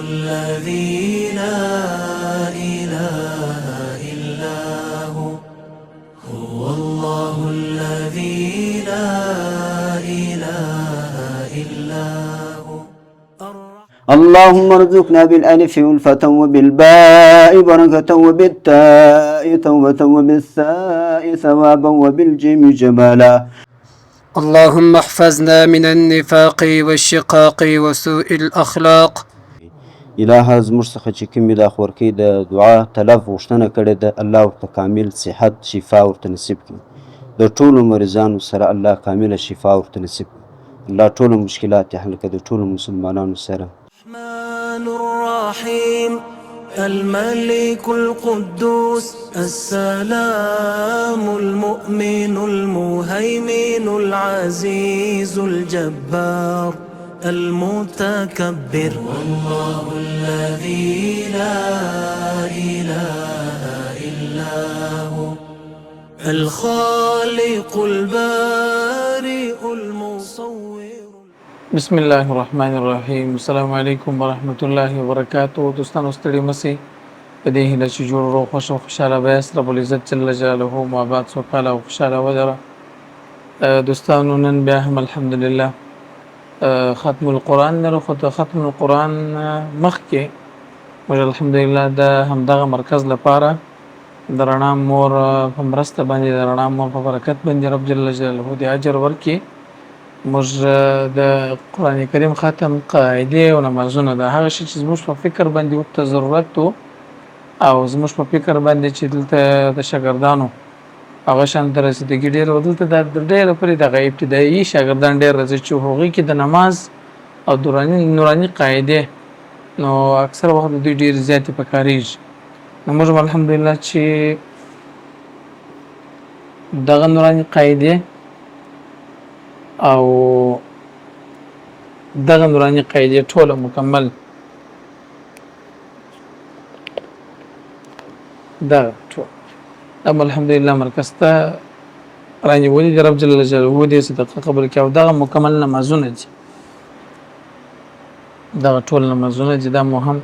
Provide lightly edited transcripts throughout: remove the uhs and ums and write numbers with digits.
الذي لا إله إلا هو هو الله الذي لا إله إلا هو اللهم ارزقنا بالألف ألفة وبالباء بركة وبالتاء توبة وبالثاء ثوابا وبالجيم جمالا. اللهم احفظنا من النفاق والشقاق وسوء الأخلاق. الہ زموږ څخه چې کوم دا خورکۍ د دعا طلب غوښتنه کړې ده، الله ورته کامل صحت شفا ورته نصیب کړي. د ټولو مریضانو سره الله کامله شفا ورته نصیب کړي. الله ټولو مشکلات یې حل کړي د ټولو مسلمانانو سره. الرحمن الرحيم الملك القدوس السلام المؤمن المهيمن العزيز الجبار المتكبر والله الذي لا إله إلا هو الخالق البارئ المصور. بسم الله الرحمن الرحیم. السلام علیکم ورحمۃ اللہ وبرکاتہ. دوستانو ستړي مسئ په دې هیله چې جوړ روغ خوښ او خوشحاله به یاست. رب العزت جل جلاله ما بعد سوکاله او خوشحاله ولره. دوستانو نن بیا هم الحمدلله ختم القرآن لرو، خو د ختم القرآن مخکې موږ الحمدلله د همدغه مرکز لپاره د رڼا مور په مرسته باندې د رڼا مور په برکت باندې رب جل جلاله د اجر ورکړي موږ د قرآن کریم ختم قاعدې او نمازونه د هغه شي چې زموږ په فکر باندې ورته ضرورت و او زموږ په فکر باندې چې دلته د شاګردانو هغه شان د رسیدګي ډېر و، دلته د ډېره پورې دغه ابتدایي شاګردان ډېر راځي چې هغوی کې د نماز او نوراني قاعدې نو اکثر وخت د دوی ډېر زیاتې پکارېږي. نو موږ الحمدلله چې دغه نوراني قاعدې او دغه نوراني قاعدې ټوله مکمل دغه ټول الحمدلله مرکز ته رانیولي دي. رب جل جلاله دې صدقه قبول کړي. او دغه مکمل نمازونه دي، دغه ټول نمازونه دي، دا مو هم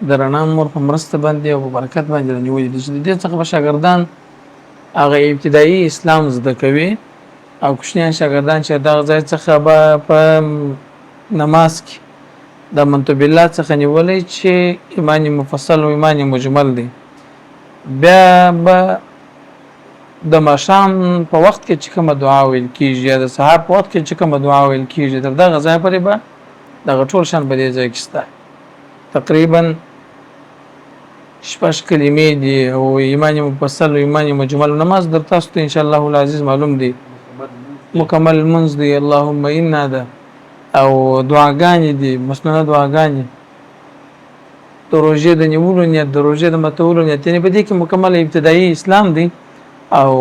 د رڼا مور په مرسته باندې او په برکت باندې رانیولي دي چې د دې څخه به شاګردان هغه ابتدایي اسلام زده کوي او کوچنیان شاګردان چې دغه ځای څخه به په نماز کې د منتو بالله څخه نیولی چې ایمان مفصل او ایمان مجمل دی. بیا به د ماښام په وخت کې چې کومه دعا ویل کېږي یا د سهار په وخت کې چې کومه دعا ویل کېږي تر دغه ځای پورې به دغه ټول شیان په دې ځای کې شته. تقریبا 6 کلمې دي او ایمان مفصل او ایمان مجمل. نماز در تاسو ته انشاءالله العزیز معلوم دی، مکمل منځ دی، اللهم انا ده او دعاګانې دي، مسنونه دعاګانې، د روژې د نیولو نیت، د روژې د ماتولو نیت، یعنې په دې کې مکمل ابتدایي اسلام دی. او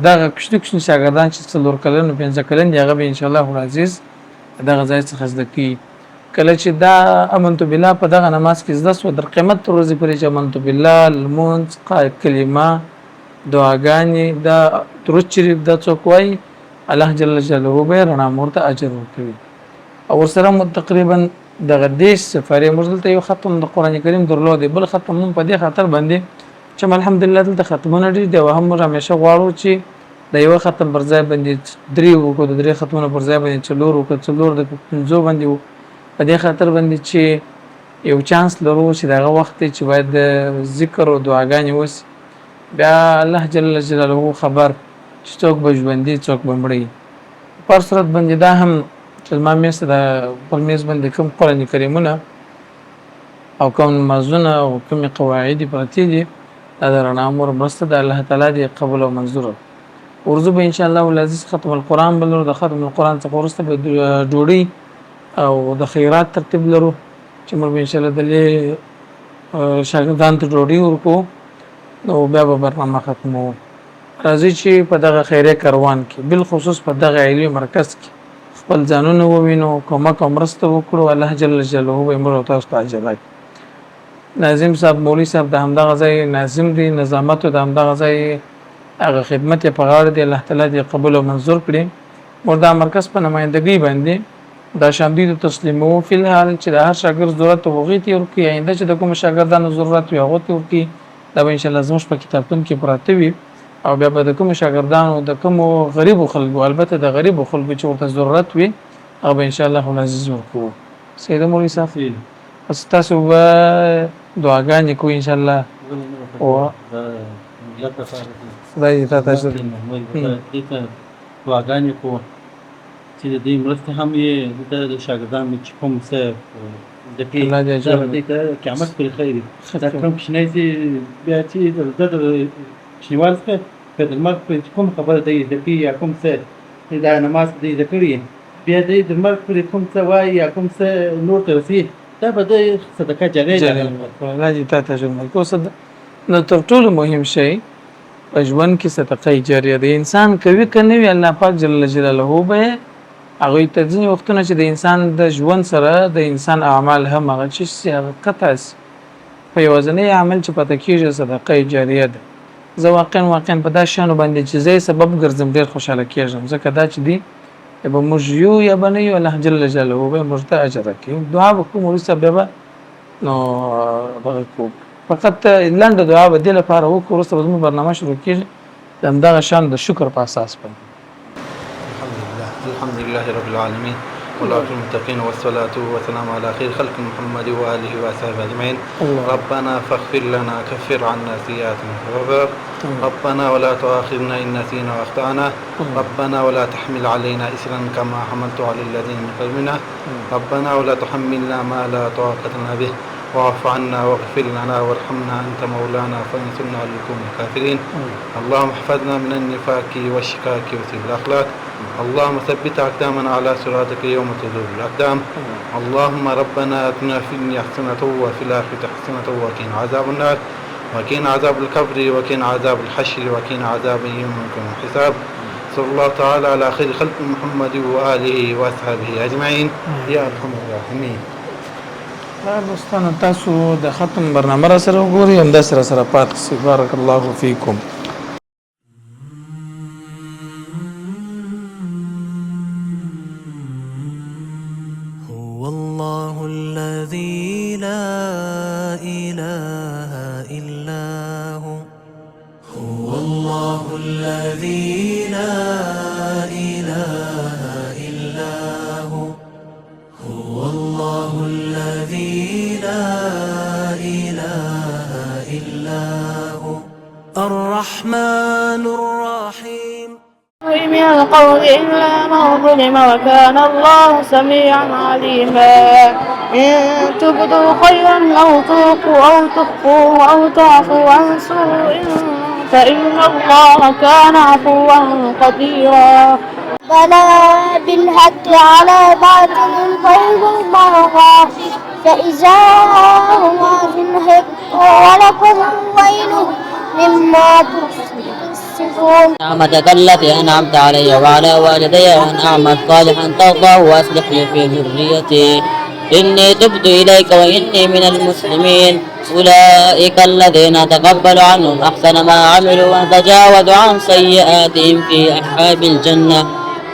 دغه کوچني شاګردان چې 4 کلن او 5 کلن دي هغه به انشاءالله العزیز دغه ځای څخه زده کوي. کله چې دا امنت بالله په دغه نماز کې زده سوه تر قیامت ورځې پورې چې امنت بالله، لمونځ، کلمه، دعاګانې، دا درود شریف دا څوک وایي الله جل جلاله به رڼا مور ته اجر ورکوي. او ورسره مو تقریبا دغه 10 سفرې موږ دلته یو ختم د قرآن کریم درلودی، بل ختم هم په دې خاطر باندې چې الحمدلله دلته ختمونه ډېر دي او هم موږ همیشه غواړو چې د یوه ختم پر ځای باندې 3 وکړو، د 3 ختمونو پر ځای باندې 4 وکړو، 4 د 5 باندې و. په دې خاطر باندې چې یو چانس لرو چې دغه وخت چې باید د ذکر او دعاګانې وسي، بیا الله جل جلاله خبر چې څوک به ژوندي څوک به مړی. په هر صورت باندې دا هم چې زما میز ته پر میز باندې کوم قرآن کریمونه او کوم نمازونه او کومې قواعد پرتې دي دا د رڼا مور مرسته د الله تعالی دې قبول او منظور ورزو به انشاءالله العزیز ختم القرآن بلرو. د ختم القرآن څخه وروسته به ډوډۍ او د خیرات ترتیب لرو چې موږ به انشاءالله دلې شاګردانو ته ډوډۍ ورکوو نو بیا به برنامه ختموو. راځئ چې په دغه خیریه کاروان کې بالخصوص په دغه علمي مرکز کې خپل ځانونه ووینو، کومک او مرسته وکړو. الله جل جلاله به موږ او تاسو ته اجر راکړي. ناظم صاحب مولوي صاحب د همدغه ځای ناظم دی، نظامت د همدغه ځای هغه خدمت یې په غاړه دی. الله تعالی دې قبول او منظور کړي. موږ دا مرکز په نمایندګۍ باندې دا شان دوی ته تسلیمو فی الحال چې د هر شاګرد ضرورت هغه ته ورکړي آینده چې د کوم شاګردانو ضرورت وي هغه ته ورکړي دا به ان شاء الله زموږ په کتابتون کې پراته وي او بیا به د کوم شاګردانو د کوم غریب خلکو البته د غریب خلکو چې ورته ضرورت وي هغه به ان شاء الله العزیز ورکو سید مولوی صاحب پس تاسو به دعاګانې کوئ ان شاء الله او خدای دې تاسو ته دعاګانې کوو چې د دې مرستې هم یې د شاګردانو چې کوم څه د کې الله دې اجر دې ته قیامت پرې خیر وي دا کوم کوچنی چې بیا چې د کوچنیوال څخه که د لمر پرې کوم خبره دی د کې یا کوم څه دا نماز دی د کړي بیا د لمر پرې کوم څه وایي یا کوم څه نور ته رسي دا به د صدقه جاریه الله دې تاسو اجر ورکړي نو تر ټولو مهم شی په ژوند کې صدقه جاریه د انسان کوي کنه وی الله پاک جل جلاله به هغه ته ځینې وختونه چې د انسان د ژوند سره د انسان اعمال هم هغه چې قطع په یوازنی عمل چې پته کیږي صدقه جاریه ده زه واقعا په دا شانو باندې چې زه سبب ګرځم ډیر خوشاله کیږم ځکه دا چې دی به موږ یو یا باندې یو الله جل جلاله به موږ ته اجر کوي دعا وکړو ورسره به نو بغو فقط لاندې دعا به د لپاره وکړو ورسره زموږ برنامه شروع کیږي د همدغه شان د شکر په اساس باندې الحمد لله رب العالمين والعاقبة للمتقين والصلاة والسلام على خير خلق محمد وآله وصحبه أجمعين ربنا فاغفر لنا كفر عنا سيئاتنا وغفر ربنا ولا تؤاخذنا إن نسينا وأخطأنا ربنا ولا تحمل علينا إسرا كما حملت على الذين من قبلنا ربنا ولا تحملنا ما لا طاقة لنا به واعف عنا واغفر لنا وارحمنا أنت مولانا فانصرنا على القوم الكافرين اللهم احفظنا من النفاق والشكاك وسوء الأخلاق اللهم ثبت أقدامنا على صراطك يوم تزول الأقدام اللهم ربنا آتنا في الدنيا حسنة وفي الآخرة حسنة وقنا عذاب النار وقنا عذاب القبر وقنا عذاب الحشر وقنا عذاب يوم الحساب صلى الله تعالى على خير خلق محمد وآله وأصحابه أجمعين يا أرحم الراحمين. دوستانو تاسو د ختم برنامه را سره وګورئ هم د سره پات بارک الله فیکم. هو الله الذي لا إله إلا هو هو الله الذي لا إله إلا هو هو الله الذي لا إله إلا هو الرحمن الرحيم من القول إلا من ظلم وكان الله سميعا عليما إن تبدوا خيرا أو تخفوه أو تعفوا عن سوء فإن الله كان عفوا قديرا بلى بالحق على باطل الغيب مرة فإذا هو في الحق ولكم الويل مما تصفون نعمتك التي أنعمت علي وعلى والدي وأن أعمل صالحا ترضاه وأصلح لي في ذريتي إني تبت إليك وإني من المسلمين أولئك الذين تقبل عنهم أحسن ما عملوا وتجاوز عن سيئاتهم في أصحاب الجنة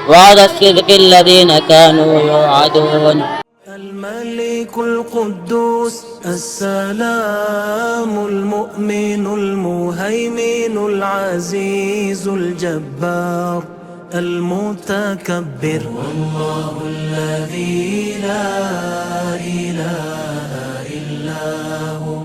وعلى الصدق الذين كانوا يوعدون. الملك القدوس السلام المؤمن المهيمن العزيز الجبار المتكبر والله الذي لا إله إلا هو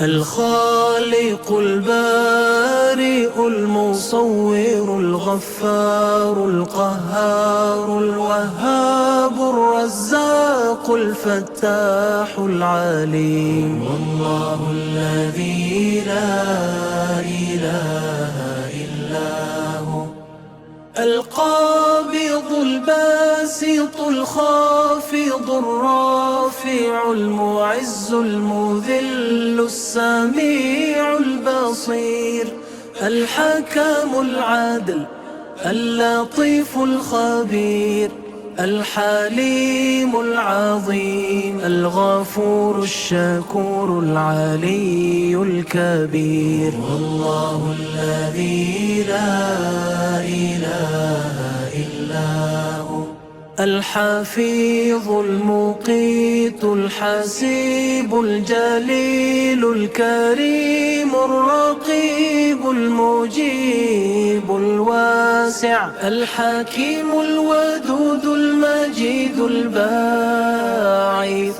الخالق البارئ المصور الغفار القهار الوهاب الرزاق الفتاح العليم والله الذي لا إله إلا هو القابض الباسط الخافض الرافع المعز المذل السميع البصير الحكم العادل اللطيف الخبير الحليم العظيم الغفور الشكور العلي الكبير والله الذي لا إله إلا هو الحفيظ المقيت الحسيب الجليل الكريم الرقيب المجيب الواسع الحكيم الودود المجيد الباعث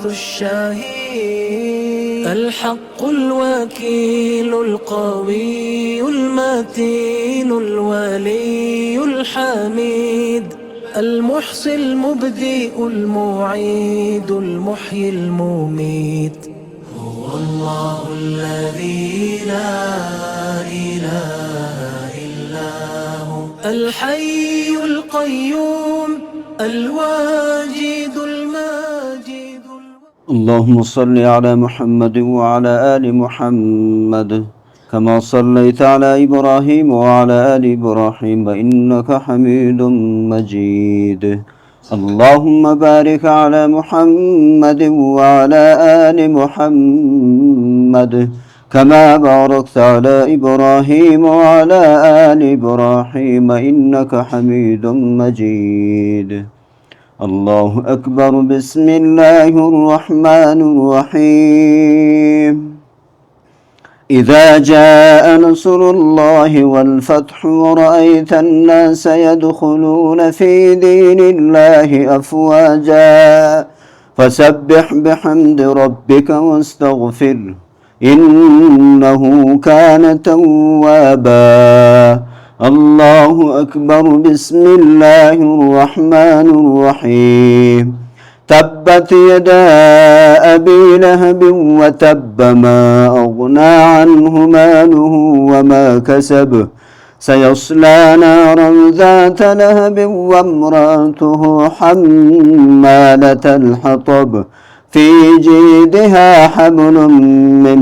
الشهيد الحق الوكيل القوي المتين الولي الحميد المحصي المبدئ المعيد المحيي المميت هو الله الذي لا إله إلا هو الحي القيوم الواجد الماجد اللهم صل على محمد وعلى آل محمد كما صليت على إبراهيم وعلى آل إبراهيم إنك حميد مجيد اللهم بارك على محمد وعلى آل محمد كما باركت على إبراهيم وعلى آل إبراهيم إنك حميد مجيد الله أكبر بسم الله الرحمن الرحيم إذا جاء نصر الله والفتح ورأيت الناس يدخلون في دين الله أفواجا فسبح بحمد ربك واستغفره إنه كان توابا الله أكبر بسم الله الرحمن الرحيم تبت يدا أبي لهب وتب ما أغنى عنه ماله وما كسب سيصلى نارا ذات لهب وامرأته حمالة الحطب في جيدها حبل من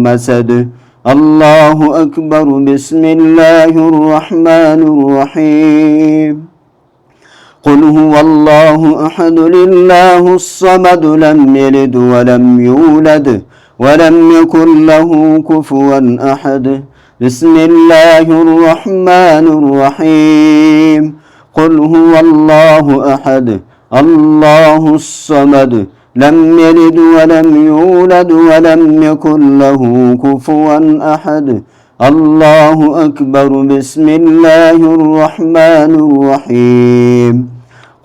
مسد الله أكبر بسم الله الرحمن الرحيم قل هو الله أحد لله الصمد لم يلد ولم يولد ولم يكن له كفوا أحد بسم الله الرحمن الرحيم قل هو الله أحد الله الصمد لم يلد ولم يولد ولم يكن له كفوا أحد الله أكبر بسم الله الرحمن الرحيم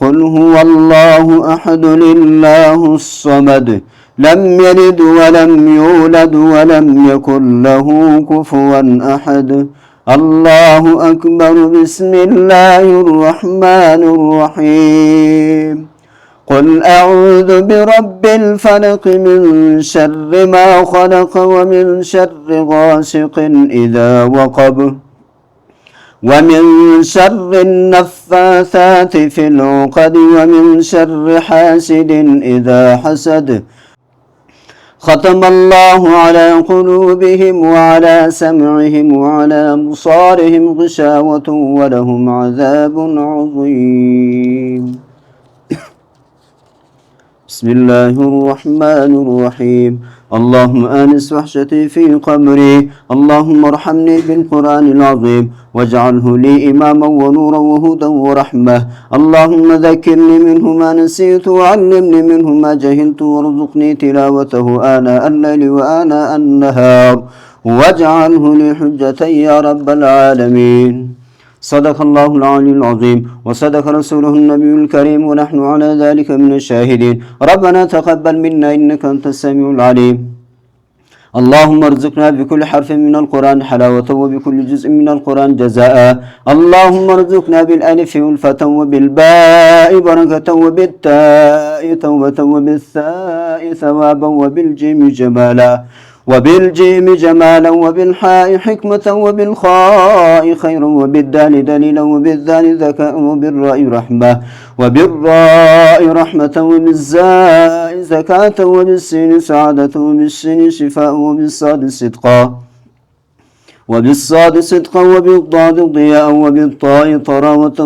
قل هو الله أحد لله الصمد لم يلد ولم يولد ولم يكن له كفوا أحد الله أكبر بسم الله الرحمن الرحيم قل أعوذ برب الفلق من شر ما خلق ومن شر غاسق إذا وقب ومن شر النفاثات في العقد ومن شر حاسد إذا حسد ختم الله على قلوبهم وعلى سمعهم وعلى أبصارهم غشاوة ولهم عذاب عظيم بسم الله الرحمن الرحيم اللهم آنس وحشتي في قبري اللهم ارحمني بالقرآن العظيم واجعله لي إماما ونورا وهدى ورحمة اللهم ذكرني منه ما نسيت وعلمني منه ما جهلت وارزقني تلاوته آناء الليل وآناء النهار واجعله لي حجة يا رب العالمين صدق الله العلي العظيم وصدق رسوله النبي الكريم ونحن على ذلك من الشاهدين ربنا تقبل منا إنك أنت السميع العليم اللهم ارزقنا بكل حرف من القرآن حلاوة وبكل جزء من القرآن جزاء اللهم ارزقنا بالألف ألفة وبالباء بركة وبالتاء توبة وبالثاء ثوابا وبالجيم جمالا وبالحاء حكمة وبالخاء خيرا وبالدال دليلا وبالذال ذكاء وبالراء رحمة وبالزاء زكاة وبالسين سعادة وبالسين شفاء وبالصاد صدقا وبالضاد ضياء وبالطاء طراوة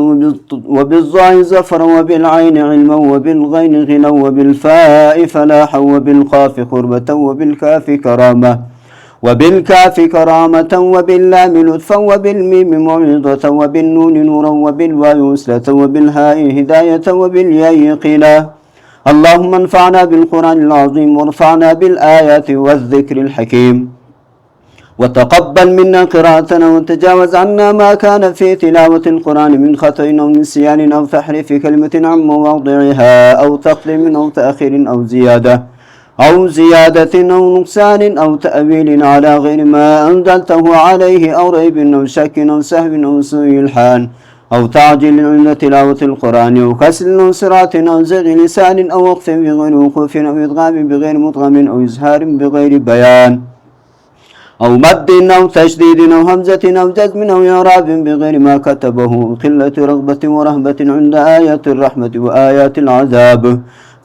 وبالظاء زفرا وبالعين علما وبالغين غنى وبالفاء فلاحا وبالقاف قربة وبالكاف كرامة وبالكاف كرامة وباللام لطفا وبالميم موعظة وبالنون نورا وبالواو وسلة وبالهاء هداية وبالياء يقينا. اللهم انفعنا بالقرآن العظيم وارفعنا بالآيات والذكر الحكيم، وتقبل منا قراءتنا وتجاوز عنا ما كان في تلاوة القرآن من خطأ أو نسيان أو تحريف كلمة عن مواضعها أو تقديم أو تأخير أو زيادة أو نقصان أو تأويل على غير ما أنزلته عليه أو ريب أو شك أو سهو أو سوء الحال أو تعجيل عند تلاوة القرآن أو كسل أو سرعة أو زغ لسان أو وقف بغير وقوف أو إدغام بغير مدغم أو إزهار بغير بيان أو مد أو تشديد أو همزة أو جزم أو إعراب بغير ما كتبه، قلة رغبة ورهبة عند آيات الرحمة وآيات العذاب،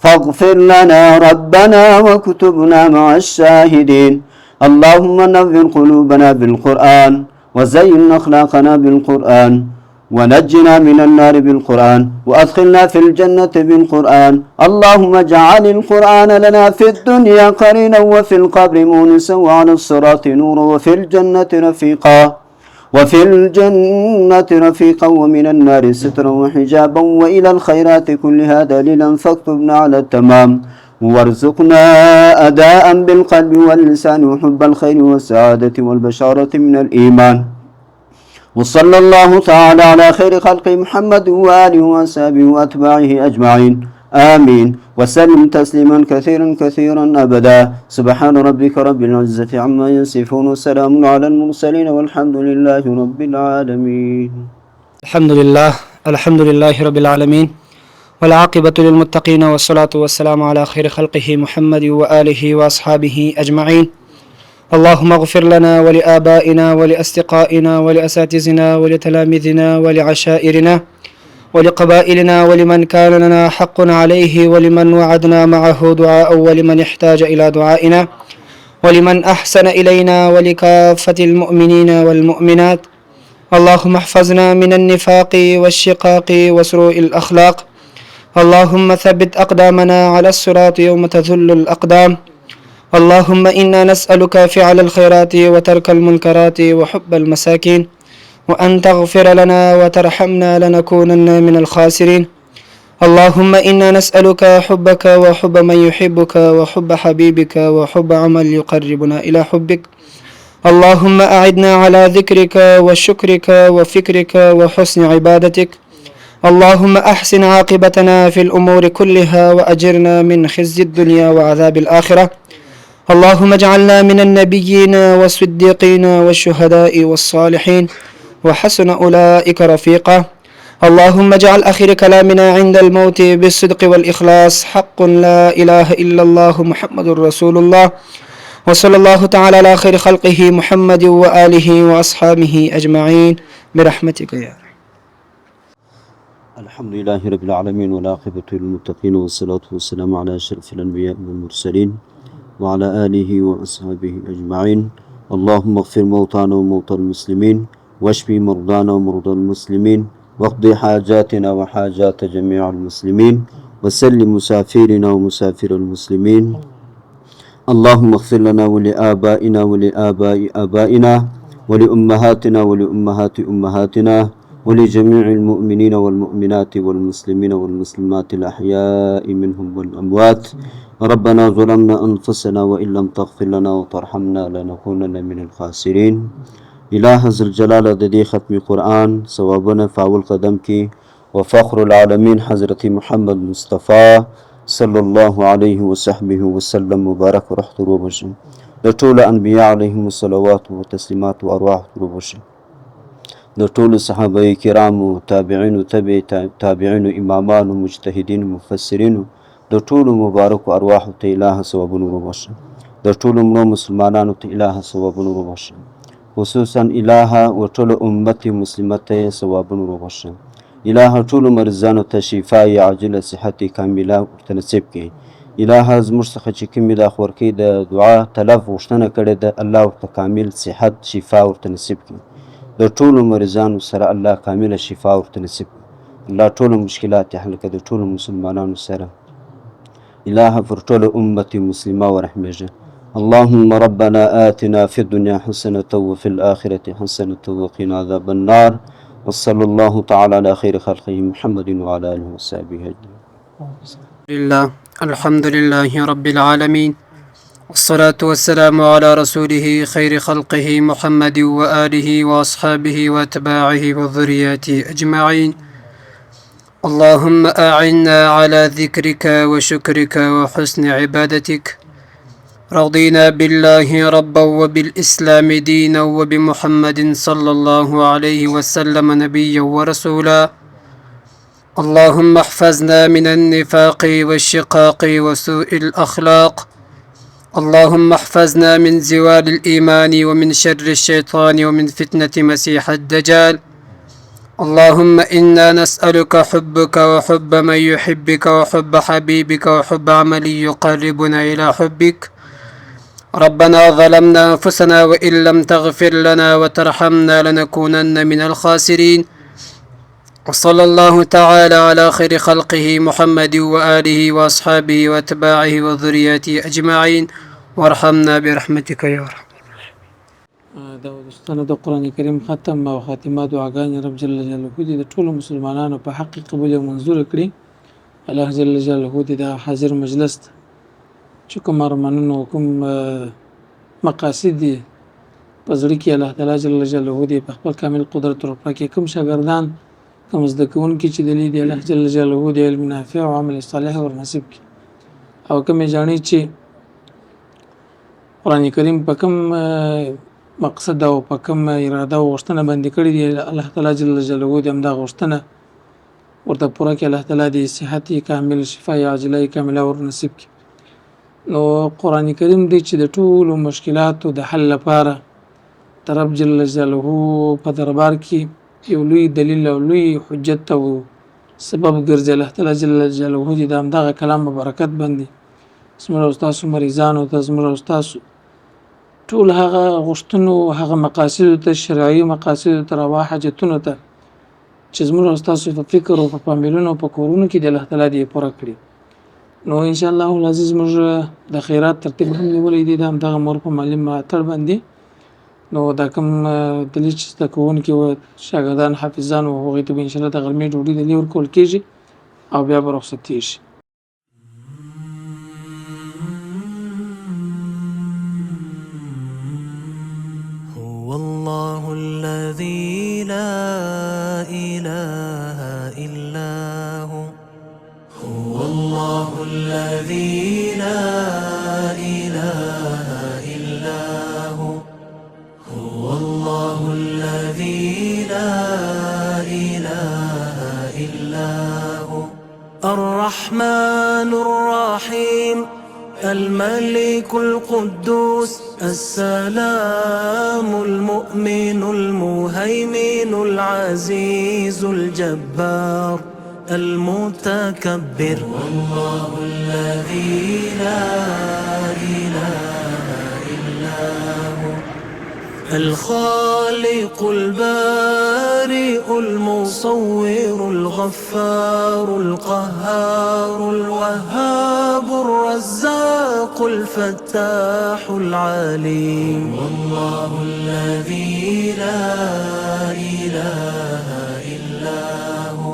فاغفر لنا ربنا وكتبنا مع الشاهدين. اللهم نور قلوبنا بالقرآن وزين أخلاقنا بالقرآن ونجنا من النار بالقرآن وأدخلنا في الجنة بالقرآن. اللهم اجعل القرآن لنا في الدنيا قرينا وفي القبر مونسا وعلى الصراط نورا وفي الجنة رفيقا ومن النار سترا وحجابا وإلى الخيرات كلها دليلا، فاكتبنا على التمام وارزقنا أداء بالقلب واللسان وحب الخير والسعادة والبشارة من الإيمان. وصلى الله تعالى على خير خلق محمد وآله وأصحابه وأتباعه أجمعين، آمين. وسلم تسليما كثيرا أبدا. سبحان ربك رب العزة عما يصفون وسلام على المرسلين والحمد لله رب العالمين. الحمد لله رب العالمين، والعاقبة للمتقين، والصلاة والسلام على خير خلقه محمد وآله وأصحابه أجمعين. اللهم اغفر لنا ولآبائنا ولأصدقائنا ولأساتذتنا ولتلاميذنا ولعشائرنا ولقبائلنا ولمن كان لنا حق عليه ولمن وعدنا معه دعاء ولمن احتاج إلى دعائنا ولمن أحسن إلينا ولكافة المؤمنين والمؤمنات. اللهم احفظنا من النفاق والشقاق وسوء الأخلاق. اللهم ثبت أقدامنا على الصراط يوم تذل الأقدام. اللهم إنا نسألك فعل الخيرات وترك المنكرات وحب المساكين، وأن تغفر لنا وترحمنا لنكونن من الخاسرين. اللهم إنا نسألك حبك وحب من يحبك وحب حبيبك وحب عمل يقربنا إلى حبك. اللهم أعدنا على ذكرك وشكرك وفكرك وحسن عبادتك. اللهم أحسن عاقبتنا في الأمور كلها وأجرنا من خزي الدنيا وعذاب الآخرة. اللهم اجعلنا من النبيين والصديقين والشهداء والصالحين وحسن أولئك رفيقا. اللهم اجعل آخر كلامنا عند الموت بالصدق والإخلاص حق لا إله إلا الله محمد رسول الله. وصلى الله تعالى على خير خلقه محمد وآله وأصحابه أجمعين برحمتك يا رب. الحمد لله رب العالمين، والعاقبة للمتقين، والصلاة والسلام على أشرف الأنبياء والمرسلين وعلى آله وأصحابه أجمعين. اللهم اغفر موتانا وموتى المسلمين، واشفي مرضانا ومرضى المسلمين، واقض حاجاتنا وحاجات جميع المسلمين، وسلم مسافرنا ومسافر المسلمين. اللهم اغفر لنا ولآبائنا ولآباء آبائنا ولأمهاتنا ولأمهات أمهاتنا ولجميع المؤمنين والمؤمنات والمسلمين والمسلمات الأحياء منهم والأموات. ربنا ظلمنا أنفسنا وإن لم تغفر لنا وترحمنا لنكونن من الخاسرين. إله ذو الجلال ددي ختم قرآن ثوابنا فاول قدم کی وفخر العالمين حضرت محمد مصطفى صلى الله عليه وصحبه وسلم مبارك رحت وبشر لطول أنبياء عليهم الصلوات والتسليمات وأرواح وبشر لطول صحابة كرام وتابعين وتبع تابعين إمامان ومجتهدين ومفسرين لطول مبارك وأرواح إله ثواب وبشر لطول من مسلمان إله ثواب وبشر خصوصا إله وطول أمتي مسلمتي ثواب وبشر إله طول مرزان تشفاء عاجل صحتي كاملة تنسبك. إله زموږ څخه چې کومې دا خورکې د دعا طلب غوښتنه کړې ده، الله ورته کامل صحت شفا ورته نصیب کړي. د ټولو مریضانو سره الله کامله شفا ورته نصیب کړي. الله ټولو مشکلات یې حل کړي. د ټولو مسلمانانو سره إله پر ټولو أمتي مسلمة ورحمېږه. اللهم ربنا آتنا في الدنيا حسنة وفي الآخرة حسنة وقنا عذاب النار وصلى الله تعالى على خير خلقه محمد وعلى آله وصحبه أجمعين. لله الحمد لله رب العالمين والصلاة والسلام على رسوله خير خلقه محمد وآله وأصحابه وأتباعه وذرياته أجمعين. اللهم أعنا على ذكرك وشكرك وحسن عبادتك. رضينا بالله ربا وبالإسلام دينا وبمحمد صلى الله عليه وسلم نبيا ورسولا. اللهم احفظنا من النفاق والشقاق وسوء الأخلاق. اللهم احفظنا من زوال الإيمان ومن شر الشيطان ومن فتنة مسيح الدجال. اللهم إنا نسألك حبك وحب من يحبك وحب حبيبك وحب عمل يقربنا إلى حبك. ربنا ظلمنا أنفسنا وإن لم تغفر لنا وترحمنا لنكونن من الخاسرين. وصلى الله تعالى على خير خلقه محمد وآله وأصحابه وأتباعه وذرياته أجمعين وارحمنا برحمتك يا رب. دا دوستانو د قرآن کریم ختم او خاتمه دعاګانې رب جل جلاله دې د ټولو مسلمانانو په حق قبول او منظور کړي. الله جل جلاله دې د حاضر مجلس چې کوم ارمانونه کوم مقاصد دي په زړه کې الله تعالی جل جلاله دې په خپل کامل قدرت او کې کوم شاګردان کوم زده کوونکي چې د دې الله جل جلاله دې علم نافع او عمل صالح ور نصیب کړي او کوم ځاني چې قرآن کریم په کوم مقصد او په کوم اراده او غوښتنه باندې کړی دی الله تعالی جل جلاله دې همدا غوښتنه ورته پوره کړي. الله تعالی دې صحت کامل شفا عاجله کامله ور نصیب کړي. نو قرآن کریم دې چې د ټولو مشکلاتو د حل لپاره رب جل جلاله په دربار کې یو لوی دلیل او لوی حجت او سبب ګرځي. الله تعالی جل جلاله دې د همدغه کلام برکت باندې زموږ استاد مریضانو ته زموږ استاد ټول هغه غوښتنو هغه مقاصد ته شرعي مقاصد ته روا حاجتونو ته چې زموږ استاد په فکر او په فامیلونو او په کورونو کې د الله تعالی دې پوره کړي. نو ان شاء الله العزیز موږ د خیرات ترتیب هم نیولې دي د همدغه مور په مالی ملاتړ باندې. نو دا کوم دلیل چې تکون کې و شاګردان حافظان او هغه ته ان شاء الله د غرمې ډوډۍ د لیور کول کېږي او بیا به رخصتي شي. والله الذي لا إله إلا هو هو الله الذي لا إله إلا هو هو الله الذي لا إله إلا هو الرحمن الرحيم الملك القدوس السلام المؤمن المهيمن العزيز الجبار المتكبر والله الذي لا إله إلا هو الخالق البارئ المصور الغفار القهار الوهاب الرزاق الفتاح العليم والله الذي لا إله إلا هو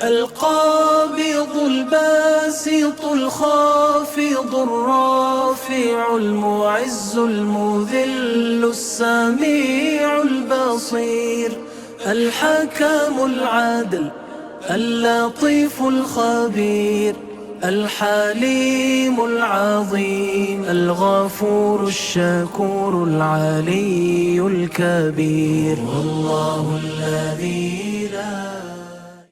القابض الباسط الخافض الرافع المعز المذل السميع البصير الحكم العادل اللطيف الخبير الحليم العظيم الغفور الشكور العلي الكبير والله الذي لا